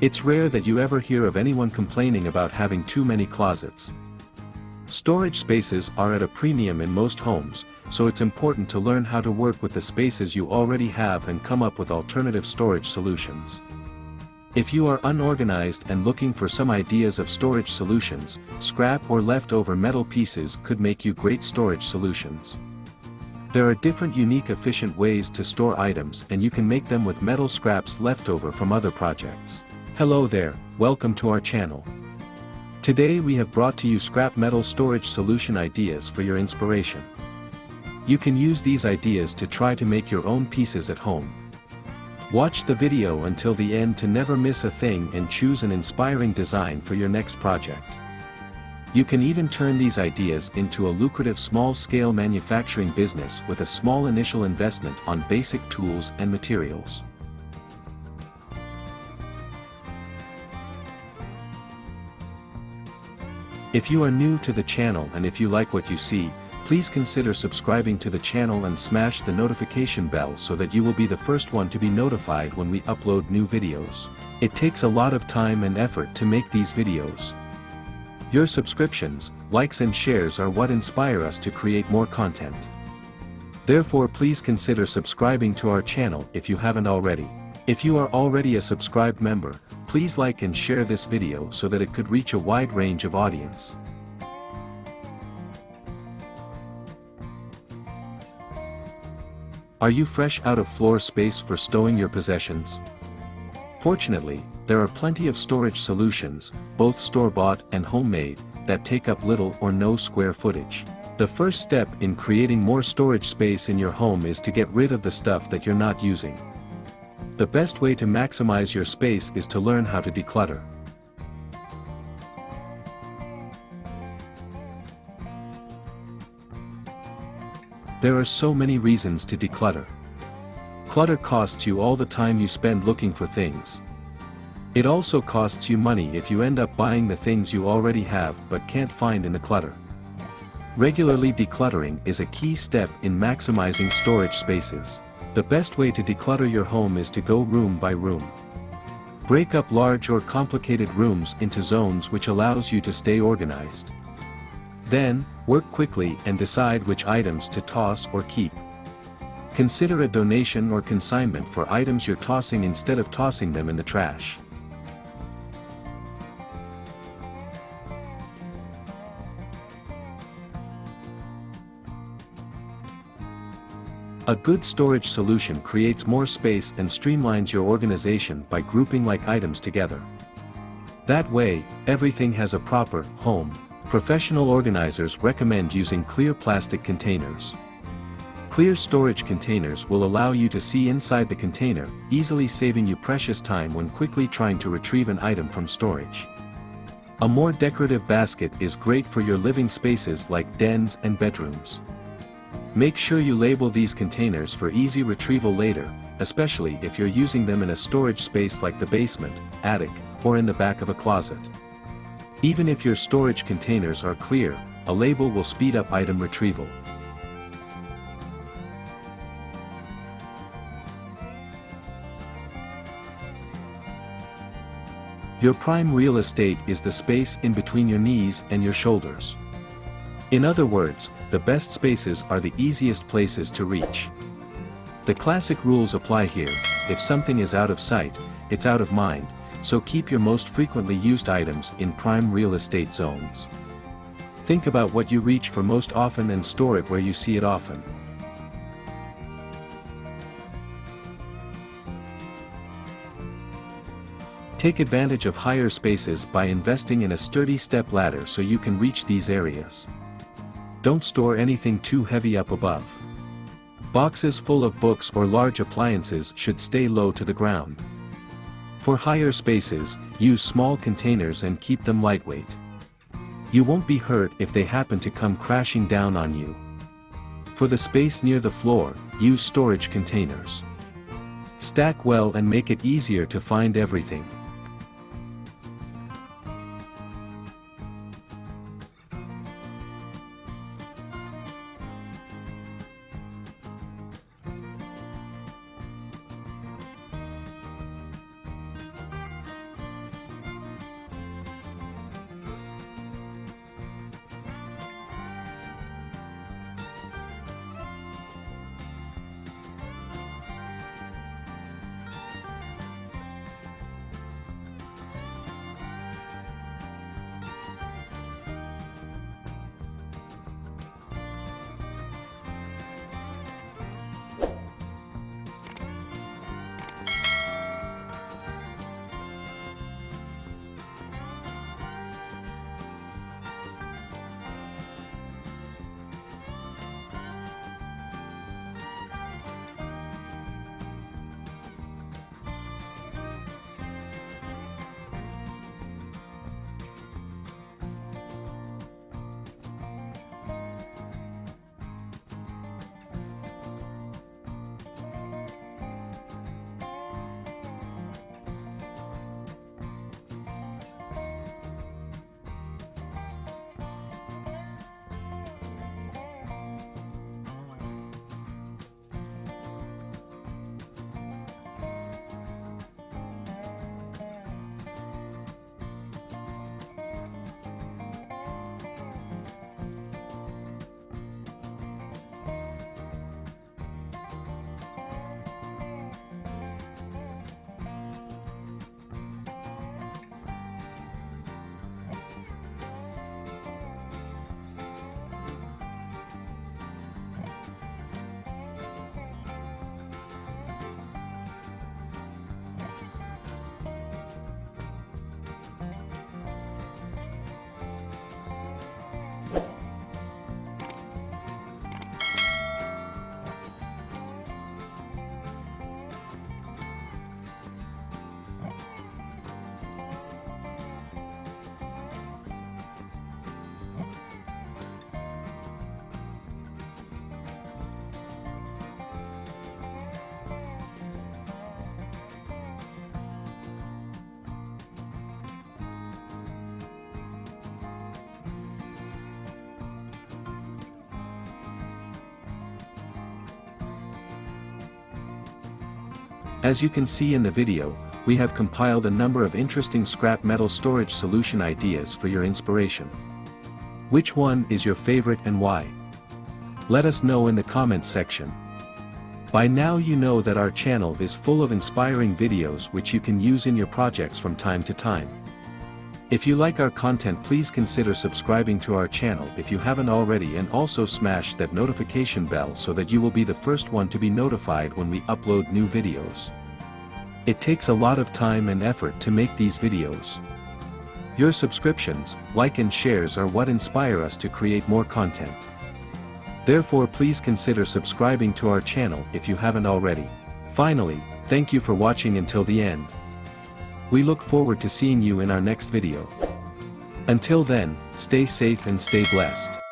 It's rare that you ever hear of anyone complaining about having too many closets. Storage spaces are at a premium in most homes, so it's important to learn how to work with the spaces you already have and come up with alternative storage solutions. If you are unorganized and looking for some ideas of storage solutions, scrap or leftover metal pieces could make you great storage solutions. There are different unique efficient ways to store items, and you can make them with metal scraps leftover from other projects. Hello there, welcome to our channel. Today we have brought to you scrap metal storage solution ideas for your inspiration. You can use these ideas to try to make your own pieces at home. Watch the video until the end to never miss a thing and choose an inspiring design for your next project. You can even turn these ideas into a lucrative small-scale manufacturing business with a small initial investment on basic tools and materials. If you are new to the channel and if you like what you see, please consider subscribing to the channel and smash the notification bell so that you will be the first one to be notified when we upload new videos. It takes a lot of time and effort to make these videos. Your subscriptions, likes and shares are what inspire us to create more content. Therefore, please consider subscribing to our channel if you haven't already. If you are already a subscribed member, please like and share this video so that it could reach a wide range of audience. Are you fresh out of floor space for stowing your possessions? Fortunately, there are plenty of storage solutions, both store-bought and homemade, that take up little or no square footage. The first step in creating more storage space in your home is to get rid of the stuff that you're not using. The best way to maximize your space is to learn how to declutter. There are so many reasons to declutter. Clutter costs you all the time you spend looking for things. It also costs you money if you end up buying the things you already have but can't find in the clutter. Regularly decluttering is a key step in maximizing storage spaces. The best way to declutter your home is to go room by room. Break up large or complicated rooms into zones, which allows you to stay organized. Then, work quickly and decide which items to toss or keep. Consider a donation or consignment for items you're tossing instead of tossing them in the trash. A good storage solution creates more space and streamlines your organization by grouping like items together. That way, everything has a proper home. Professional organizers recommend using clear plastic containers. Clear storage containers will allow you to see inside the container, easily saving you precious time when quickly trying to retrieve an item from storage. A more decorative basket is great for your living spaces like dens and bedrooms. Make sure you label these containers for easy retrieval later, especially if you're using them in a storage space like the basement, attic, or in the back of a closet. Even if your storage containers are clear, a label will speed up item retrieval. Your prime real estate is the space in between your knees and your shoulders. In other words, the best spaces are the easiest places to reach. The classic rules apply here: if something is out of sight, it's out of mind, so keep your most frequently used items in prime real estate zones. Think about what you reach for most often and store it where you see it often. Take advantage of higher spaces by investing in a sturdy step ladder so you can reach these areas. Don't store anything too heavy up above. Boxes full of books or large appliances should stay low to the ground. For higher spaces, use small containers and keep them lightweight. You won't be hurt if they happen to come crashing down on you. For the space near the floor, use storage containers. Stack well and make it easier to find everything. As you can see in the video, we have compiled a number of interesting scrap metal storage solution ideas for your inspiration. Which one is your favorite and why? Let us know in the comments section. By now you know that our channel is full of inspiring videos which you can use in your projects from time to time. If you like our content, please consider subscribing to our channel if you haven't already, and also smash that notification bell so that you will be the first one to be notified when we upload new videos. It takes a lot of time and effort to make these videos. Your subscriptions, like and shares are what inspire us to create more content. Therefore, please consider subscribing to our channel if you haven't already. Finally, thank you for watching until the end. We look forward to seeing you in our next video. Until then, stay safe and stay blessed.